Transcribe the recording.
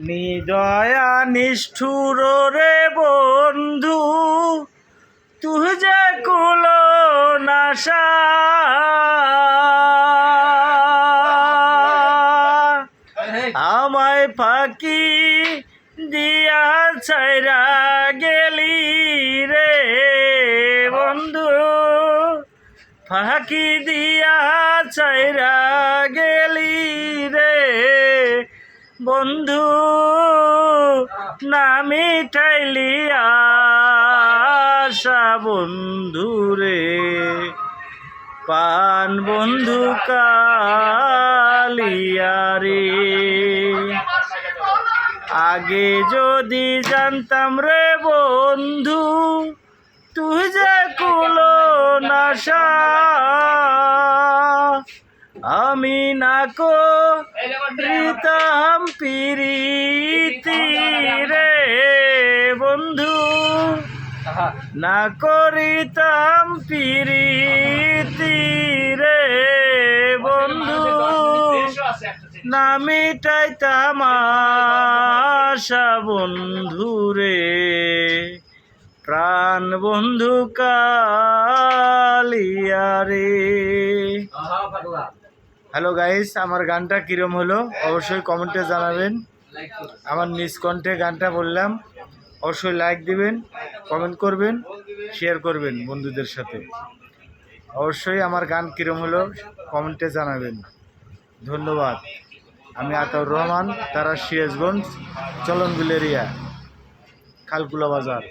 নিদয়া নিষ্ঠুর রে বন্ধু তুঝে কুলো নাশা আমায় ফাঁকি দিয়া ছাইরা গেলি রে বন্ধু ফাঁকি দিয়া ছাইরা গেলি রে বন্ধু না মিটাইলি আশা বন্ধু রে পান বন্ধু কালিয়া রে আগে যদি জানতাম রে বন্ধু তুই যে কুলো নাশা আমি না করিতাম পিরিতি রে বন্ধু না করিতাম পিরিতি রে বন্ধু না মিটাইতাম আশা বন্ধু রে প্রাণ বন্ধু কালিয়া রে। হ্যালো গাইস, আমার গানটা কিরম হলো অবশ্যই কমেন্টে জানাবেন। আমার নিজ কণ্ঠে গানটা বললাম, অবশ্যই লাইক দিবেন, কমেন্ট করবেন, শেয়ার করবেন বন্ধুদের সাথে। অবশ্যই আমার গান কিরম হলো কমেন্টে জানাবেন। ধন্যবাদ। আমি আতাউর রহমান, তারা সিরাজগঞ্জ, চলনবিল এরিয়া, খালকুলা বাজার।